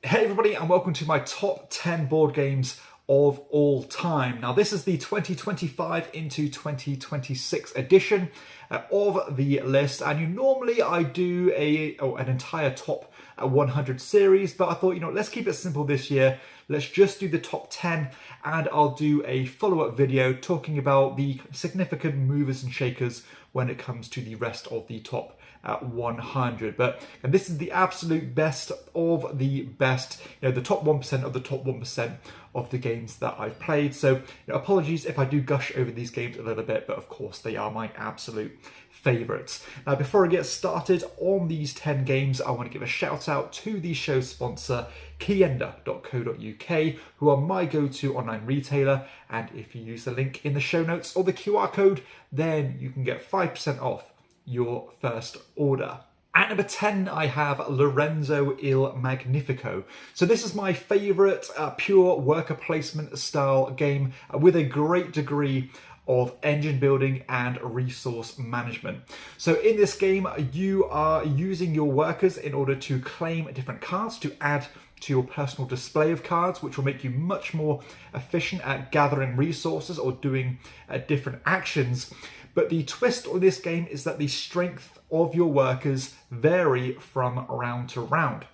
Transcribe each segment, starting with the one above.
Hey everybody, and welcome to my top 10 board games of all time. Now this is the 2025 into 2026 edition of the list, and normally I do an entire top 100 series, but I thought, let's keep it simple this year. Let's just do the top 10, and I'll do a follow-up video talking about the significant movers and shakers when it comes to the rest of the top 100. And this is the absolute best of the best, the top 1% of the top 1% of the games that I've played. So apologies if I do gush over these games a little bit, but of course they are my absolute favorites. Now, before I get started on these 10 games, I want to give a shout out to the show sponsor, Kienda.co.uk, who are my go-to online retailer. And if you use the link in the show notes or the QR code, then you can get 5% off your first order. At number 10, I have Lorenzo Il Magnifico. So this is my favorite pure worker placement style game with a great degree of engine building and resource management. So in this game, you are using your workers in order to claim different cards to add to your personal display of cards, which will make you much more efficient at gathering resources or doing different actions. But the twist on this game is that the strength of your workers vary from round to round.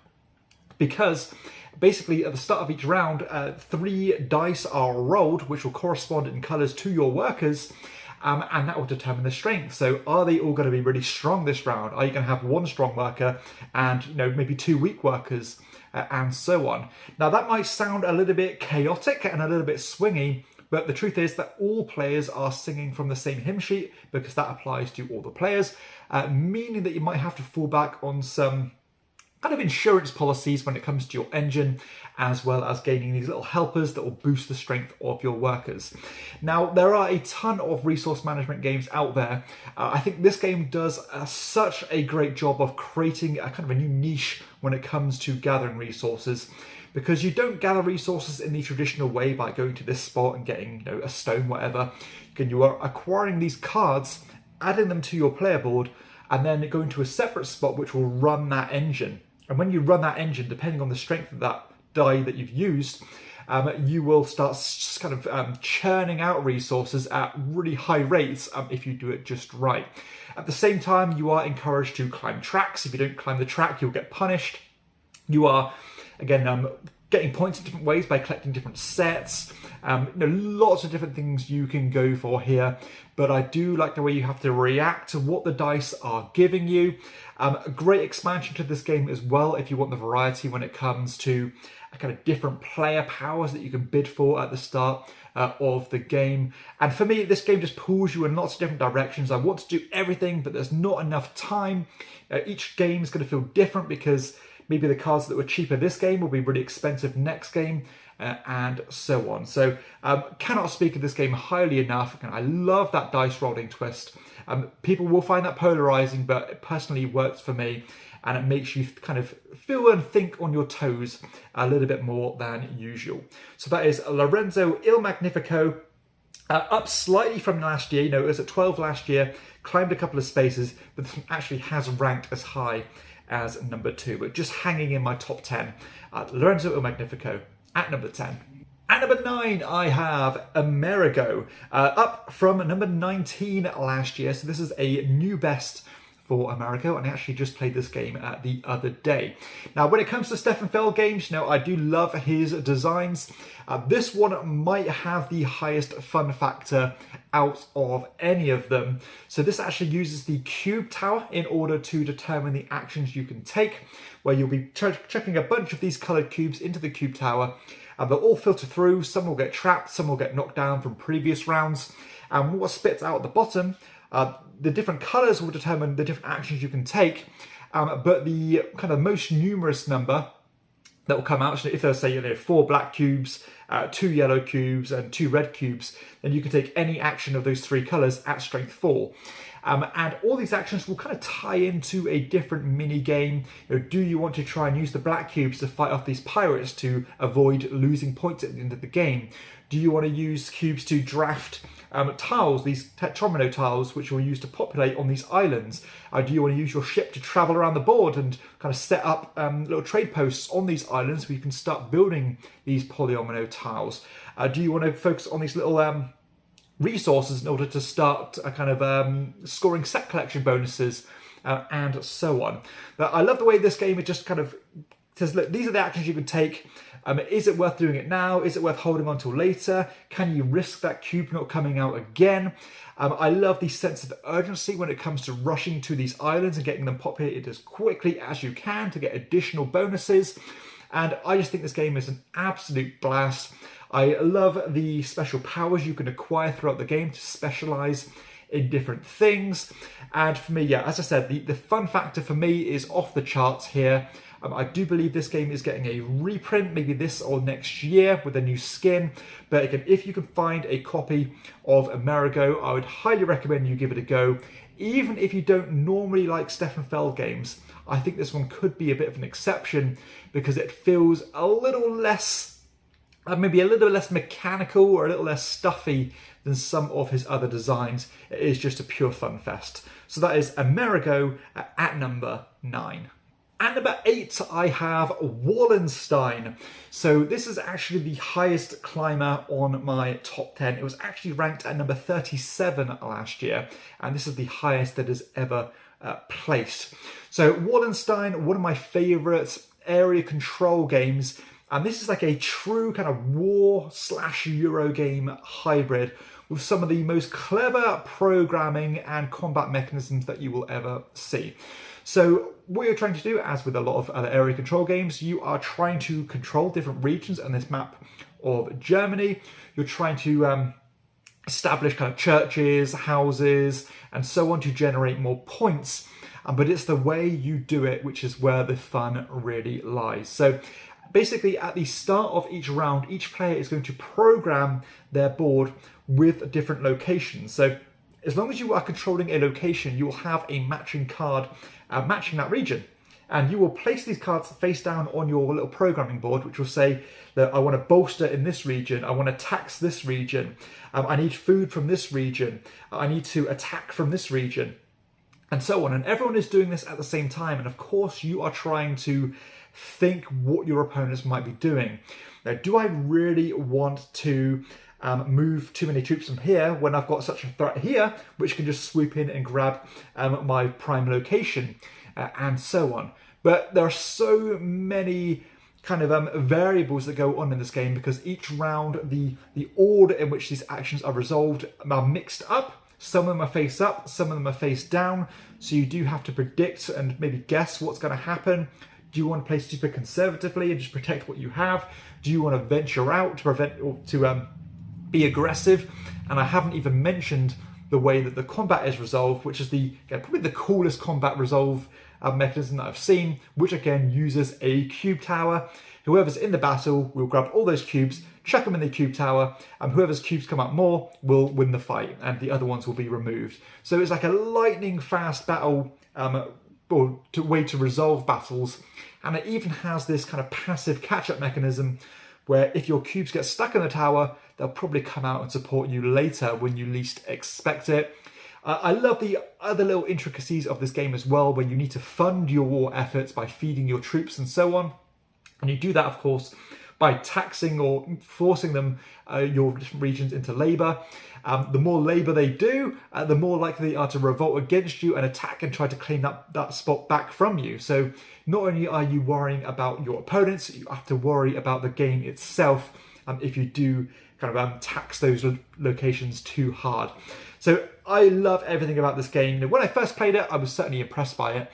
Because basically at the start of each round, 3 dice are rolled, which will correspond in colours to your workers, and that will determine the strength. So are they all going to be really strong this round? Are you going to have 1 strong worker and maybe 2 weak workers, and so on? Now that might sound a little bit chaotic and a little bit swingy, but the truth is that all players are singing from the same hymn sheet, because that applies to all the players, meaning that you might have to fall back on some kind of insurance policies when it comes to your engine, as well as gaining these little helpers that will boost the strength of your workers. Now, there are a ton of resource management games out there. I think this game does such a great job of creating a kind of a new niche when it comes to gathering resources, because you don't gather resources in the traditional way by going to this spot and getting a stone, whatever. You are acquiring these cards, adding them to your player board, and then going to a separate spot which will run that engine. And when you run that engine, depending on the strength of that die that you've used, you will start just kind of churning out resources at really high rates if you do it just right. At the same time, you are encouraged to climb tracks. If you don't climb the track, you'll get punished. You are, again, getting points in different ways by collecting different sets. Lots of different things you can go for here, but I do like the way you have to react to what the dice are giving you. A great expansion to this game as well if you want the variety when it comes to kind of different player powers that you can bid for at the start of the game. And for me, this game just pulls you in lots of different directions. I want to do everything, but there's not enough time. Each game is going to feel different, because maybe the cards that were cheaper this game will be really expensive next game, and so on. So cannot speak of this game highly enough. And I love that dice rolling twist. People will find that polarizing, but it personally works for me, and it makes you kind of feel and think on your toes a little bit more than usual. So that is Lorenzo Il Magnifico, up slightly from last year. It was at 12 last year, climbed a couple of spaces, but this one actually has ranked as high as number 2, but just hanging in my top 10. Lorenzo Il Magnifico at number 10. At number 9, I have Amerigo, up from number 19 last year. So this is a new best for Amerigo, and I actually just played this game the other day. Now, when it comes to Stefan Feld games, I do love his designs. This one might have the highest fun factor out of any of them. So this actually uses the cube tower in order to determine the actions you can take, where you'll be chucking a bunch of these colored cubes into the cube tower. They'll all filter through. Some will get trapped, some will get knocked down from previous rounds. And what spits out at the bottom, the different colors will determine the different actions you can take. But the kind of most numerous number that will come out, so if there's, say, 4 black cubes, 2 yellow cubes, and 2 red cubes, then you can take any action of those 3 colors at strength 4. And all these actions will kind of tie into a different mini game. Do you want to try and use the black cubes to fight off these pirates to avoid losing points at the end of the game? Do you want to use cubes to draft tiles, these tetromino tiles, which you'll use to populate on these islands? Do you want to use your ship to travel around the board and kind of set up little trade posts on these islands where you can start building these polyomino tiles? Do you want to focus on these little resources in order to start a kind of scoring set collection bonuses and so on? I love the way this game, it just kind of says, look, these are the actions you can take. Is it worth doing it now? Is it worth holding on till later? Can you risk that cube not coming out again? I love the sense of urgency when it comes to rushing to these islands and getting them populated as quickly as you can to get additional bonuses. And I just think this game is an absolute blast. I love the special powers you can acquire throughout the game to specialize in different things. And for me, yeah, as I said, the fun factor for me is off the charts here. I do believe this game is getting a reprint, maybe this or next year with a new skin. But again, if you can find a copy of Amerigo, I would highly recommend you give it a go. Even if you don't normally like Stefan Feld games, I think this one could be a bit of an exception because it feels a little less, maybe a little less mechanical or a little less stuffy than some of his other designs. It is just a pure fun fest. So that is Amerigo at number 9. At number 8, I have Wallenstein. So this is actually the highest climber on my top 10. It was actually ranked at number 37 last year, and this is the highest that is ever placed. So Wallenstein, one of my favourite area control games, and this is like a true kind of war/Euro game hybrid with some of the most clever programming and combat mechanisms that you will ever see. So what you're trying to do, as with a lot of other area control games, you are trying to control different regions on this map of Germany. You're trying to establish kind of churches, houses, and so on to generate more points. But it's the way you do it which is where the fun really lies. So basically, at the start of each round, each player is going to program their board with different locations. So as long as you are controlling a location, you will have a matching card matching that region. And you will place these cards face down on your little programming board, which will say that I want to bolster in this region, I want to tax this region, I need food from this region, I need to attack from this region, and so on. And everyone is doing this at the same time. And of course, you are trying to think what your opponents might be doing. Now, do I really want to move too many troops from here when I've got such a threat here, which can just swoop in and grab my prime location, and so on. But there are so many kind of variables that go on in this game, because each round, the order in which these actions are resolved are mixed up. Some of them are face up, some of them are face down. So you do have to predict and maybe guess what's going to happen. Do you want to play super conservatively and just protect what you have? Do you want to venture out to prevent or to be aggressive? And I haven't even mentioned the way that the combat is resolved, which is probably the coolest combat resolve mechanism that I've seen, which again uses a cube tower. Whoever's in the battle will grab all those cubes, chuck them in the cube tower, and whoever's cubes come up more will win the fight, and the other ones will be removed. So it's like a lightning fast battle way to resolve battles. And it even has this kind of passive catch-up mechanism where if your cubes get stuck in the tower, they'll probably come out and support you later when you least expect it. I love the other little intricacies of this game as well, where you need to fund your war efforts by feeding your troops and so on. And you do that, of course, by taxing or forcing them, your different regions, into labour. The more labour they do, the more likely they are to revolt against you and attack and try to claim that spot back from you. So not only are you worrying about your opponents, you have to worry about the game itself if you do kind of tax those locations too hard. So I love everything about this game. Now, when I first played it, I was certainly impressed by it.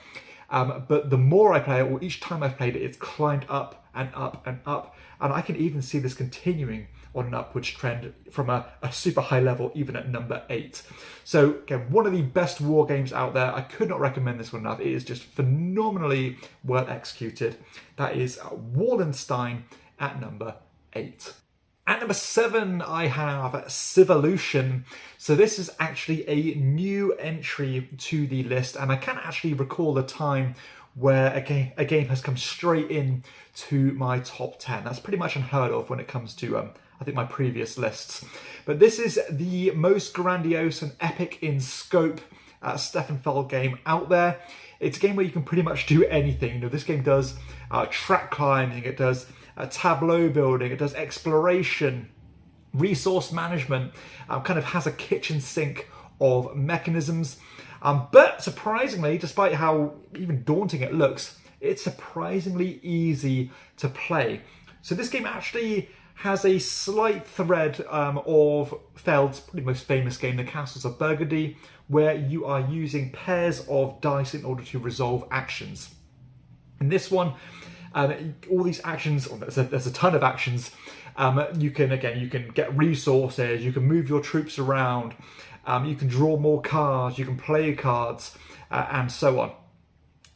But the more I play it, or each time I've played it, it's climbed up and up and up. And I can even see this continuing on an upwards trend from a super high level, even at number 8. So again, one of the best war games out there. I could not recommend this one enough. It is just phenomenally well executed. That is Wallenstein at number 8. At number 7, I have Civolution. So this is actually a new entry to the list, and I can't actually recall a time where a game has come straight in to my top 10. That's pretty much unheard of when it comes to, I think, my previous lists. But this is the most grandiose and epic in scope Stefan game out there. It's a game where you can pretty much do anything. You know, this game does track climbing, it does tableau building, it does exploration, resource management, kind of has a kitchen sink of mechanisms. But surprisingly, despite how even daunting it looks, it's surprisingly easy to play. So this game actually has a slight thread of Feld's probably most famous game, The Castles of Burgundy, where you are using pairs of dice in order to resolve actions. In this one, all these actions, there's a ton of actions. You can get resources, you can move your troops around, you can draw more cards, you can play cards, and so on.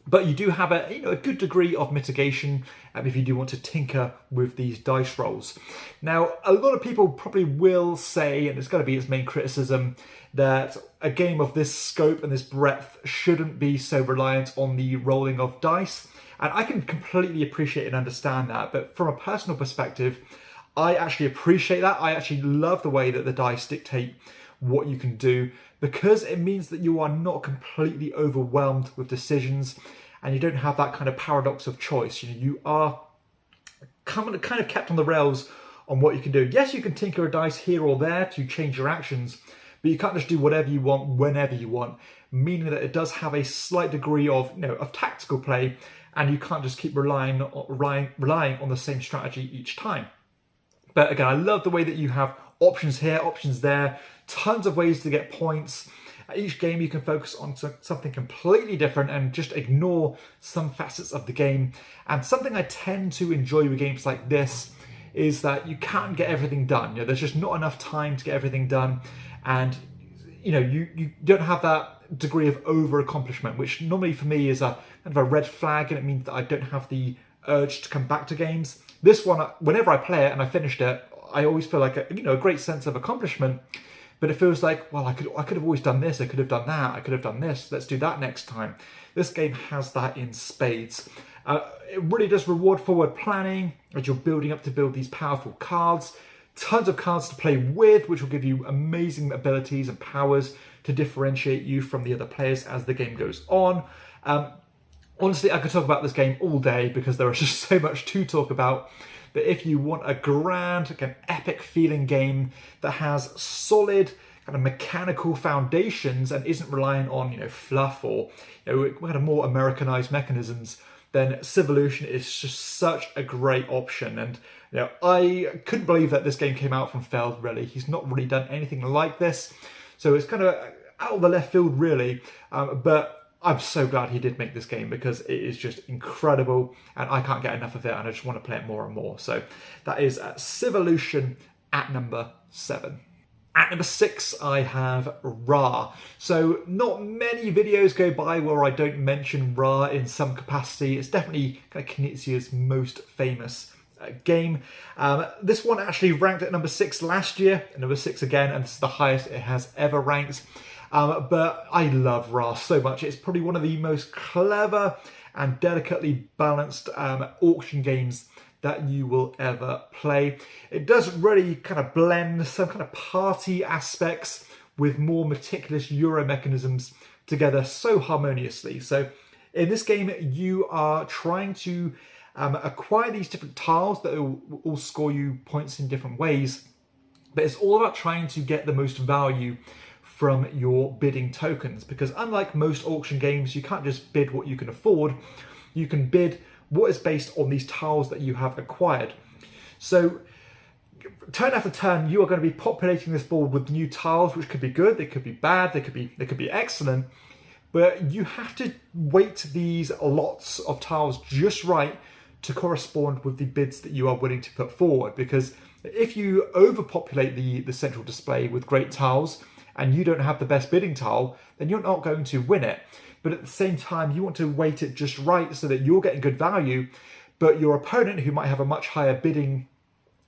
But you do have a good degree of mitigation if you do want to tinker with these dice rolls. Now, a lot of people probably will say, and it's going to be its main criticism, that a game of this scope and this breadth shouldn't be so reliant on the rolling of dice. And I can completely appreciate and understand that, but from a personal perspective, I actually appreciate that. I actually love the way that the dice dictate what you can do, because it means that you are not completely overwhelmed with decisions and you don't have that kind of paradox of choice. You are kind of kept on the rails on what you can do. Yes, you can tinker a dice here or there to change your actions, but you can't just do whatever you want whenever you want, meaning that it does have a slight degree of tactical play, and you can't just keep relying on the same strategy each time. But again, I love the way that you have options here, options there, tons of ways to get points. Each game you can focus on something completely different and just ignore some facets of the game. And something I tend to enjoy with games like this is that you can't get everything done. There's just not enough time to get everything done. And you don't have that degree of over-accomplishment, which normally for me is a kind of a red flag, and it means that I don't have the urge to come back to games. This one, whenever I play it and I finished it, I always feel like a great sense of accomplishment, but it feels like, well, I could have always done this, I could have done that, I could have done this, let's do that next time. This game has that in spades. It really does reward forward planning as you're building up to build these powerful cards. Tons of cards to play with, which will give you amazing abilities and powers to differentiate you from the other players as the game goes on. Honestly, I could talk about this game all day because there is just so much to talk about. But if you want a grand, an epic feeling game that has solid kind of mechanical foundations and isn't reliant on fluff or kind of more Americanized mechanisms, then Civolution is just such a great option. And I couldn't believe that this game came out from Feld, really. He's not really done anything like this. So it's kind of out of the left field, really. But I'm so glad he did make this game because it is just incredible and I can't get enough of it and I just want to play it more and more. So that is Civolution at number 7. At number 6, I have Ra. So not many videos go by where I don't mention Ra in some capacity. It's definitely kind of Knizia's most famous game. This one actually ranked at number 6 last year, and number 6 again, and this is the highest it has ever ranked. But I love Ra so much. It's probably one of the most clever and delicately balanced auction games that you will ever play. It does really kind of blend some kind of party aspects with more meticulous Euro mechanisms together so harmoniously. So in this game, you are trying to acquire these different tiles that will all score you points in different ways. But it's all about trying to get the most value from your bidding tokens, because unlike most auction games, you can't just bid what you can afford. You can bid what is based on these tiles that you have acquired. So turn after turn, you are going to be populating this board with new tiles, which could be good, they could be bad, they could be excellent, but you have to weight these lots of tiles just right to correspond with the bids that you are willing to put forward. Because if you overpopulate the central display with great tiles and you don't have the best bidding tile, then you're not going to win it. But at the same time, you want to weight it just right so that you're getting good value, but your opponent, who might have a much higher bidding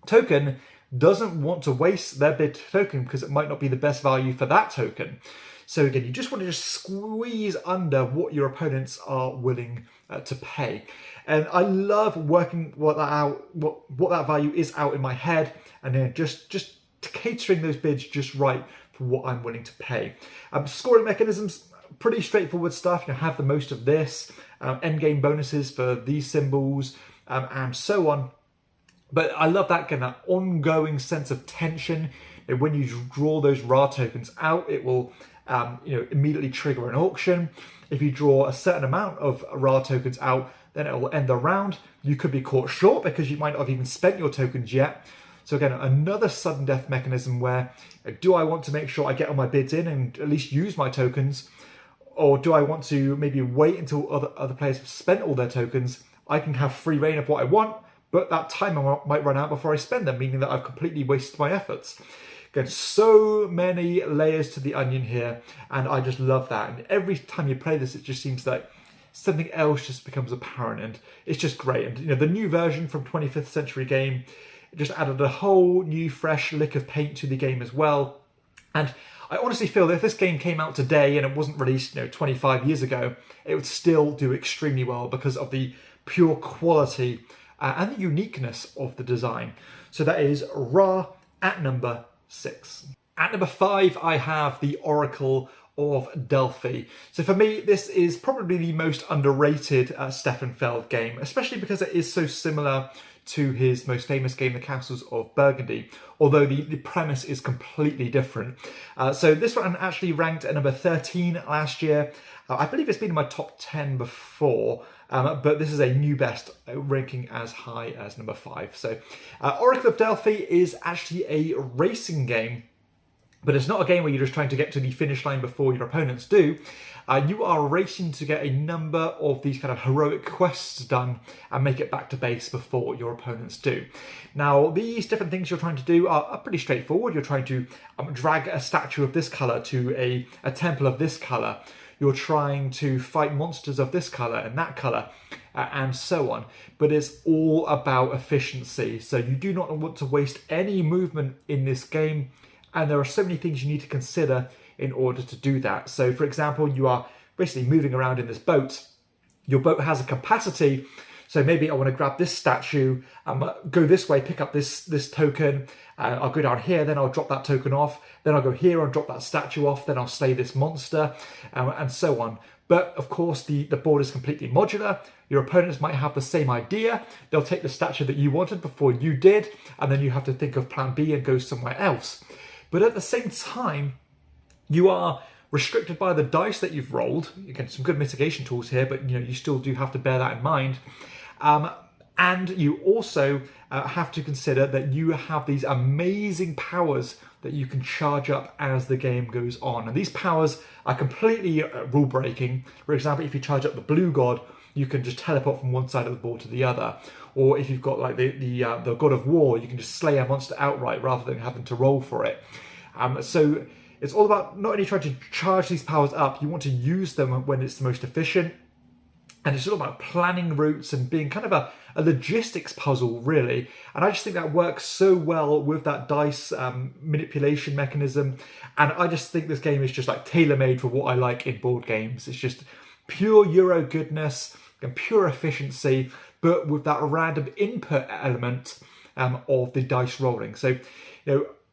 token, doesn't want to waste their bid token because it might not be the best value for that token. So again, you just want to just squeeze under what your opponents are willing to pay. And I love working what that value is out in my head, and then just catering those bids just right for what I'm willing to pay. Scoring mechanisms, pretty straightforward stuff. You have the most of this, endgame bonuses for these symbols, and so on. But I love that kind of ongoing sense of tension. When you draw those Ra tokens out, it will immediately trigger an auction. If you draw a certain amount of Ra tokens out, then it will end the round. You could be caught short because you might not have even spent your tokens yet. So again, another sudden death mechanism where, do I want to make sure I get all my bids in and at least use my tokens? Or do I want to maybe wait until other players have spent all their tokens? I can have free reign of what I want, but that time might run out before I spend them, meaning that I've completely wasted my efforts. Again, so many layers to the onion here, and I just love that. And every time you play this, it just seems like something else just becomes apparent, and it's just great. And the new version from 25th Century Game just added a whole new fresh lick of paint to the game as well. And I honestly feel that if this game came out today and it wasn't released 25 years ago, it would still do extremely well because of the pure quality and the uniqueness of the design. So that is Ra at number 6. At number 5, I have the Oracle of Delphi. So for me, this is probably the most underrated Stefan Feld game, especially because it is so similar to his most famous game, The Castles of Burgundy, although the premise is completely different. So this one actually ranked at number 13 last year. I believe it's been in my top 10 before, but this is a new best, ranking as high as number 5. So Oracle of Delphi is actually a racing game, but it's not a game where you're just trying to get to the finish line before your opponents do. You are racing to get a number of these kind of heroic quests done and make it back to base before your opponents do. Now, these different things you're trying to do are pretty straightforward. You're trying to drag a statue of this colour to a temple of this colour. You're trying to fight monsters of this colour and that colour, and so on. But it's all about efficiency. So you do not want to waste any movement in this game. And there are so many things you need to consider in order to do that. So for example, you are basically moving around in this boat. Your boat has a capacity. So maybe I want to grab this statue, go this way, pick up this token. I'll go down here, then I'll drop that token off. Then I'll go here and drop that statue off. Then I'll slay this monster, and so on. But of course, the board is completely modular. Your opponents might have the same idea. They'll take the statue that you wanted before you did, and then you have to think of plan B and go somewhere else. But at the same time, you are restricted by the dice that you've rolled. Again, some good mitigation tools here, but you still do have to bear that in mind. And you also have to consider that you have these amazing powers that you can charge up as the game goes on. And these powers are completely rule breaking. For example, if you charge up the blue god, you can just teleport from one side of the board to the other. Or if you've got like the god of war, you can just slay a monster outright rather than having to roll for it. So it's all about not only trying to charge these powers up, you want to use them when it's the most efficient. And it's all about planning routes and being kind of a logistics puzzle, really. And I just think that works so well with that dice manipulation mechanism. And I just think this game is just like tailor-made for what I like in board games. It's just pure Euro goodness and pure efficiency, but with that random input element of the dice rolling. So,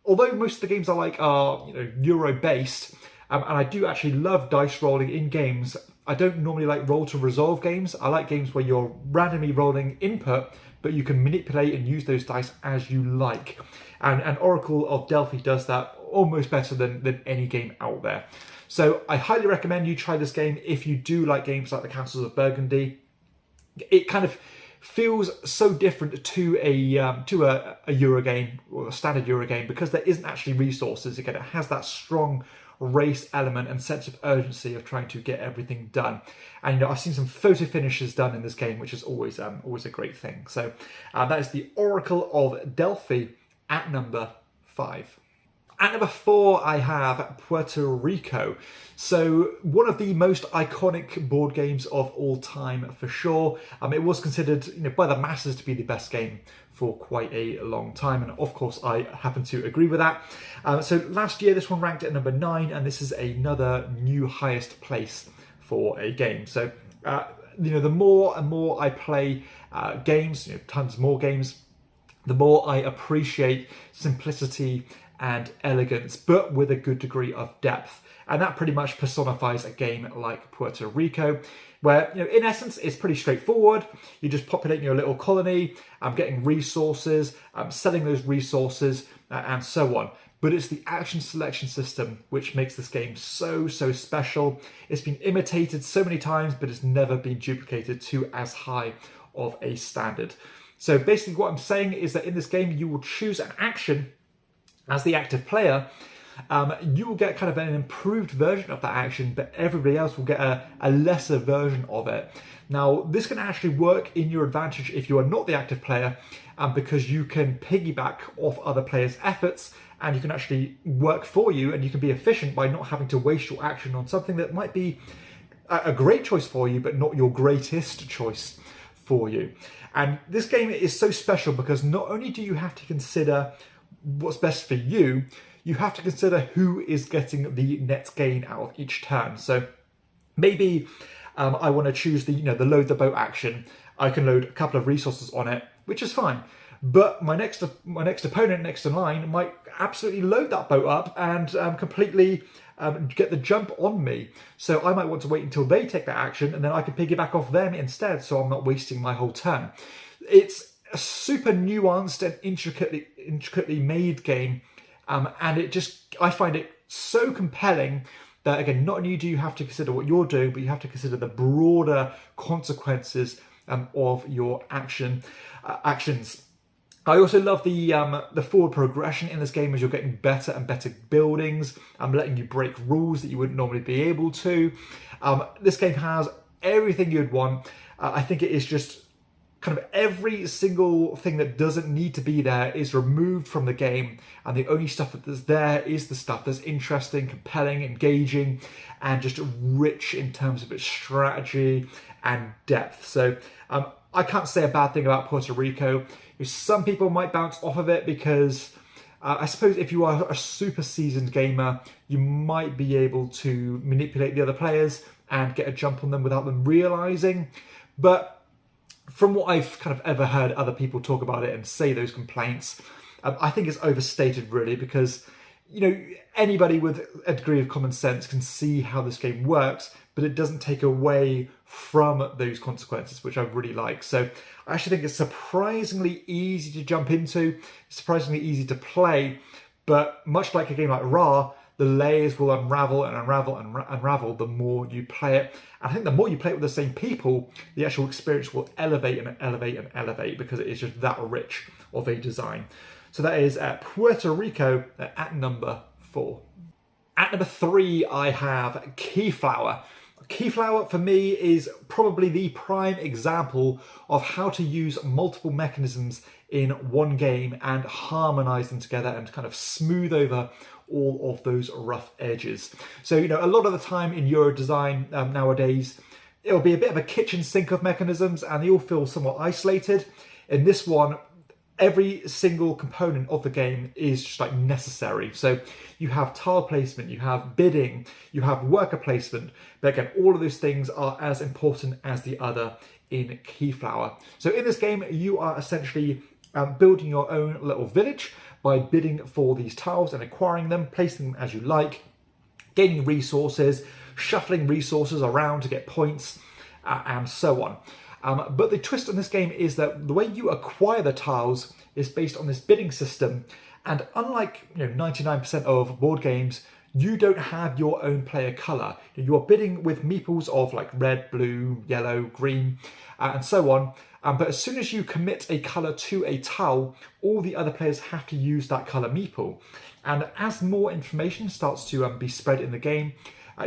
although most of the games I like are Euro-based, and I do actually love dice rolling in games, I don't normally like roll to resolve games. I like games where you're randomly rolling input, but you can manipulate and use those dice as you like. And Oracle of Delphi does that almost better than any game out there. So I highly recommend you try this game if you do like games like The Castles of Burgundy. It kind of feels so different to a Euro game or a standard Euro game because there isn't actually resources. Again, it has that strong race element and sense of urgency of trying to get everything done. And I've seen some photo finishes done in this game, which is always a great thing. So that is the Oracle of Delphi at number 5. At number 4, I have Puerto Rico. So one of the most iconic board games of all time for sure. It was considered, by the masses to be the best game for quite a long time, and of course I happen to agree with that. So last year this one ranked at number 9, and this is another new highest place for a game. So the more and more I play games, tons more games, the more I appreciate simplicity and elegance, but with a good degree of depth. And that pretty much personifies a game like Puerto Rico, where, in essence, it's pretty straightforward. You're just populating your little colony, getting resources, selling those resources, and so on. But it's the action selection system which makes this game so special. It's been imitated so many times, but it's never been duplicated to as high of a standard. So basically what I'm saying is that in this game, you will choose an action as the active player. You will get kind of an improved version of that action, but everybody else will get a lesser version of it. Now, this can actually work in your advantage if you are not the active player, because you can piggyback off other players' efforts, and you can actually work for you, and you can be efficient by not having to waste your action on something that might be a great choice for you, but not your greatest choice for you. And this game is so special because not only do you have to consider what's best for you, you have to consider who is getting the net gain out of each turn. So maybe I want to choose the load the boat action. I can load a couple of resources on it, which is fine. But my next opponent next in line might absolutely load that boat up and completely get the jump on me. So I might want to wait until they take that action, and then I can piggyback off them instead, so I'm not wasting my whole turn. It's a super nuanced and intricately made game, and I find it so compelling that, again, not only do you have to consider what you're doing, but you have to consider the broader consequences of your actions. I also love the forward progression in this game as you're getting better and better buildings. I'm letting you break rules that you wouldn't normally be able to. This game has everything you'd want. I think it is just kind of every single thing that doesn't need to be there is removed from the game, and the only stuff that's there is the stuff that's interesting, compelling, engaging, and just rich in terms of its strategy and depth. So I can't say a bad thing about Puerto Rico. Some people might bounce off of it because I suppose if you are a super seasoned gamer, you might be able to manipulate the other players and get a jump on them without them realizing. But from what I've kind of ever heard other people talk about it and say those complaints, I think it's overstated really, because anybody with a degree of common sense can see how this game works, but it doesn't take away from those consequences, which I really like. So I actually think it's surprisingly easy to jump into, surprisingly easy to play, but much like a game like Ra, the layers will unravel and unravel and unravel the more you play it. And I think the more you play it with the same people, the actual experience will elevate and elevate and elevate, because it is just that rich of a design. So that is Puerto Rico at number 4. At number 3, I have Keyflower. Keyflower for me is probably the prime example of how to use multiple mechanisms in one game and harmonize them together and kind of smooth over all of those rough edges. So, a lot of the time in Euro design nowadays, it'll be a bit of a kitchen sink of mechanisms and they all feel somewhat isolated. In this one, every single component of the game is just like necessary. So you have tile placement, you have bidding, you have worker placement, but again, all of those things are as important as the other in Keyflower. So in this game, you are essentially building your own little village by bidding for these tiles and acquiring them, placing them as you like, gaining resources, shuffling resources around to get points, and so on. But the twist on this game is that the way you acquire the tiles is based on this bidding system, and unlike 99% of board games, you don't have your own player colour. You are bidding with meeples of like red, blue, yellow, green, and so on. But as soon as you commit a colour to a tile, all the other players have to use that colour meeple. And as more information starts to be spread in the game,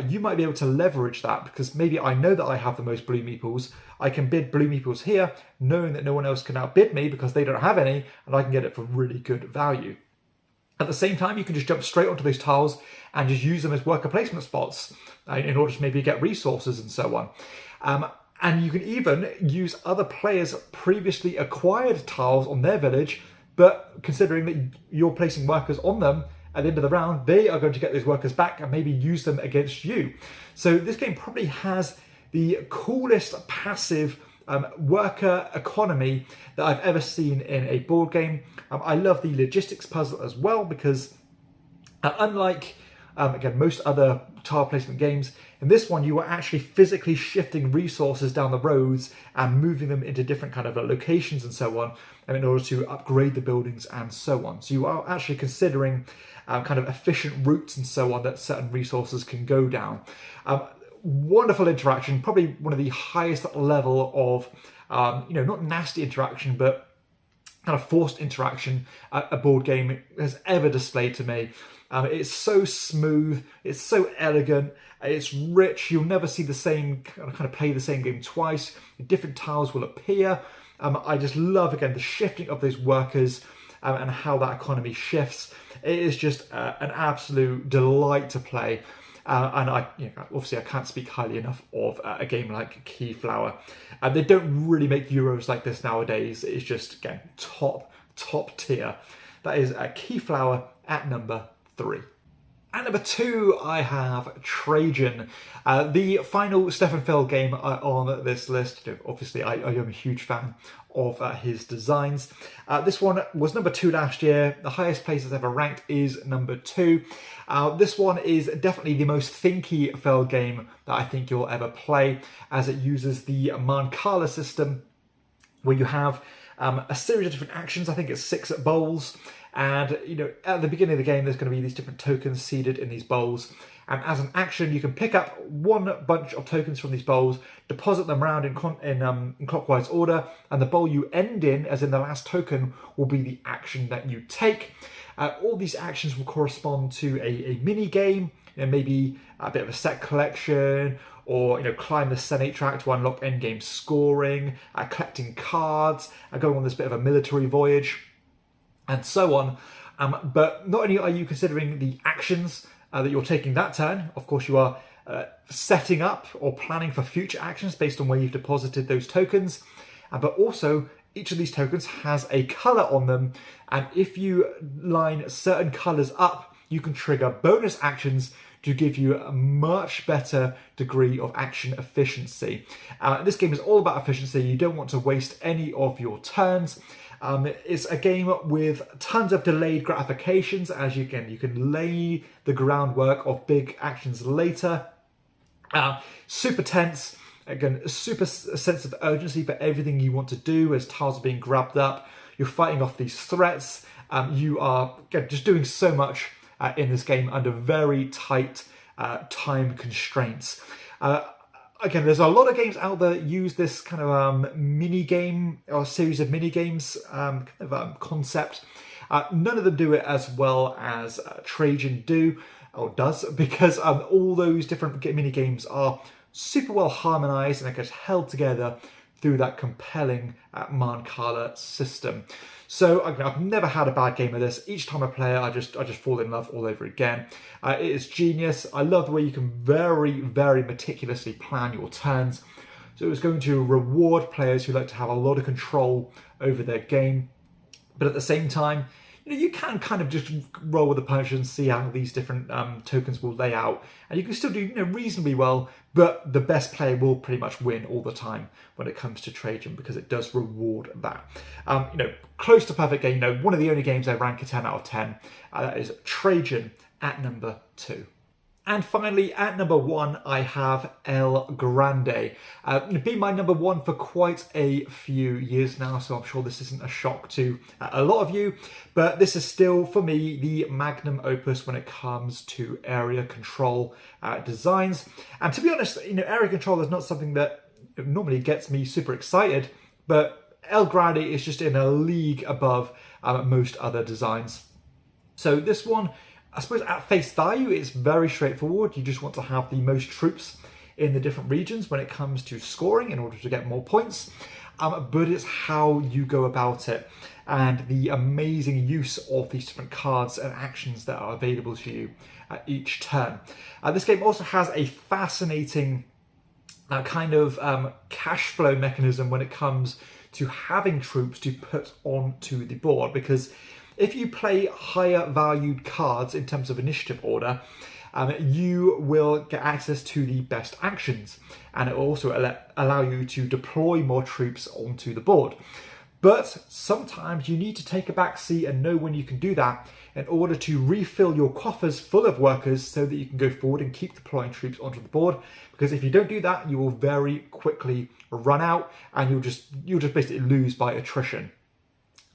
you might be able to leverage that, because maybe I know that I have the most blue meeples. I can bid blue meeples here, knowing that no one else can outbid me because they don't have any, and I can get it for really good value. At the same time, you can just jump straight onto those tiles and just use them as worker placement spots in order to maybe get resources and so on. And you can even use other players' previously acquired tiles on their village, but considering that you're placing workers on them, at the end of the round, they are going to get those workers back and maybe use them against you. So this game probably has the coolest passive worker economy that I've ever seen in a board game. I love the logistics puzzle as well because unlike again most other tile placement games, in this one you are actually physically shifting resources down the roads and moving them into different kind of locations and so on in order to upgrade the buildings and so on. So you are actually considering kind of efficient routes and so on that certain resources can go down. Wonderful interaction, probably one of the highest level of, not nasty interaction, but kind of forced interaction a board game has ever displayed to me. It's so smooth, it's so elegant, it's rich. You'll never see the same kind of play the same game twice. Different tiles will appear. I just love again the shifting of those workers and how that economy shifts. It is just an absolute delight to play. And obviously I can't speak highly enough of a game like Keyflower. They don't really make Euros like this nowadays. It's just, again, top tier. That is Keyflower at number 3. At number 2, I have Trajan, the final Stefan Feld game on this list. Obviously, I am a huge fan of his designs. This one was number 2 last year. The highest place it's ever ranked is number 2. This one is definitely the most thinky Feld game that I think you'll ever play, as it uses the Mancala system, where you have a series of different actions. I think it's 6 bowls. And, at the beginning of the game, there's going to be these different tokens seeded in these bowls. And as an action, you can pick up one bunch of tokens from these bowls, deposit them around in clockwise order, and the bowl you end in, as in the last token, will be the action that you take. All these actions will correspond to a mini game, maybe a bit of a set collection, or climb the Senate track to unlock endgame scoring, collecting cards, going on this bit of a military voyage, and so on. But not only are you considering the actions that you're taking that turn, of course you are setting up or planning for future actions based on where you've deposited those tokens, but also each of these tokens has a colour on them, and if you line certain colours up, you can trigger bonus actions to give you a much better degree of action efficiency. This game is all about efficiency. You don't want to waste any of your turns. It's a game with tons of delayed gratifications, as you can lay the groundwork of big actions later. Super tense, again, super sense of urgency for everything you want to do as tiles are being grabbed up. You're fighting off these threats. You are just doing so much in this game under very tight time constraints. Again, there's a lot of games out there that use this kind of mini game or series of mini games concept. None of them do it as well as Trajan does, because all those different mini games are super well harmonized and get held together through that compelling Mancala system. So I've never had a bad game of this. Each time I play it, I just fall in love all over again. It is genius. I love the way you can very, very meticulously plan your turns. So it's going to reward players who like to have a lot of control over their game. But at the same time, you can kind of just roll with the punches and see how these different tokens will lay out. And you can still do reasonably well, but the best player will pretty much win all the time when it comes to Trajan, because it does reward that. Close to perfect game. One of the only games I rank a 10 out of 10. That is Trajan at number 2. And finally, at number 1, I have El Grande. Been my number 1 for quite a few years now, so I'm sure this isn't a shock to a lot of you, but this is still, for me, the magnum opus when it comes to area control designs. And to be honest, area control is not something that normally gets me super excited, but El Grande is just in a league above most other designs. So this one, I suppose at face value, it's very straightforward. You just want to have the most troops in the different regions when it comes to scoring in order to get more points. But it's how you go about it. and the amazing use of these different cards and actions that are available to you at each turn. This game also has a fascinating kind of cash flow mechanism when it comes to having troops to put onto the board, because if you play higher valued cards in terms of initiative order, you will get access to the best actions, and it will also allow you to deploy more troops onto the board. But sometimes you need to take a back seat and know when you can do that in order to refill your coffers full of workers so that you can go forward and keep deploying troops onto the board. Because if you don't do that, you will very quickly run out and you'll just basically lose by attrition.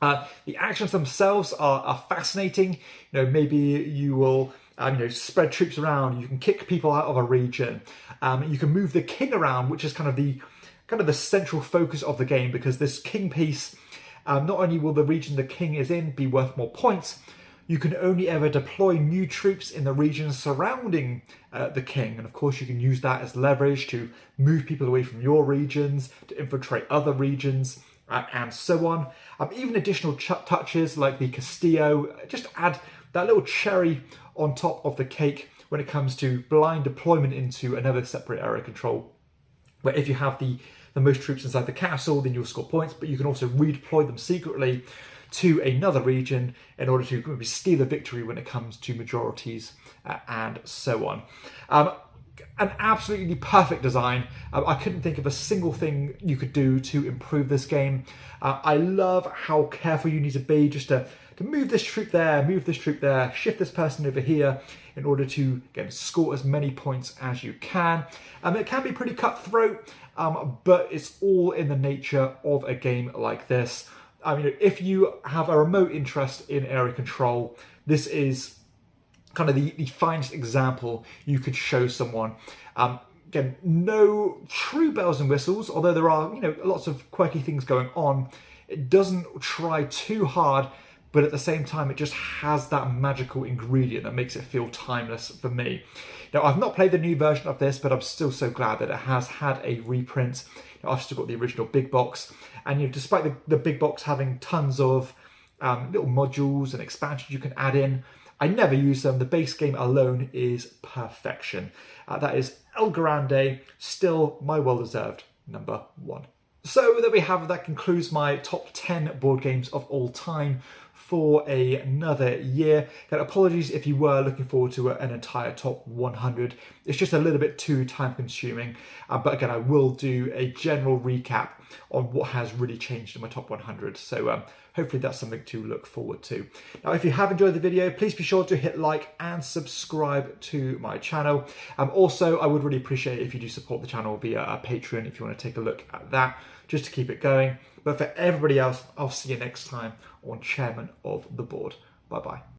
The actions themselves are fascinating. Maybe you will spread troops around. You can kick people out of a region. You can move the king around, which is kind of the central focus of the game, because this king piece, not only will the region the king is in be worth more points, you can only ever deploy new troops in the region surrounding the king. And of course you can use that as leverage to move people away from your regions, to infiltrate other regions, and so on. Even additional touches like the Castillo just add that little cherry on top of the cake when it comes to blind deployment into another separate area control, where if you have the most troops inside the castle, then you'll score points, but you can also redeploy them secretly to another region in order to maybe steal a victory when it comes to majorities and so on. An absolutely perfect design. I couldn't think of a single thing you could do to improve this game. I love how careful you need to be just to move this troop there, shift this person over here in order to score as many points as you can. It can be pretty cutthroat, but it's all in the nature of a game like this. If you have a remote interest in area control, this is kind of the finest example you could show someone. Again, no true bells and whistles, although there are lots of quirky things going on. It doesn't try too hard, but at the same time, it just has that magical ingredient that makes it feel timeless for me. Now, I've not played the new version of this, but I'm still so glad that it has had a reprint. I've still got the original big box, and despite the big box having tons of little modules and expansions you can add in, I never use them. The base game alone is perfection. That is El Grande, still my well-deserved number 1. So there we have it. That concludes my top 10 board games of all time for another year. Again, apologies if you were looking forward to an entire top 100. It's just a little bit too time consuming. But again, I will do a general recap on what has really changed in my top 100. So hopefully that's something to look forward to. Now, if you have enjoyed the video, please be sure to hit like and subscribe to my channel. Also, I would really appreciate it if you do support the channel via a Patreon if you want to take a look at that, just to keep it going. But for everybody else, I'll see you next time on Chairman of the Board. Bye-bye.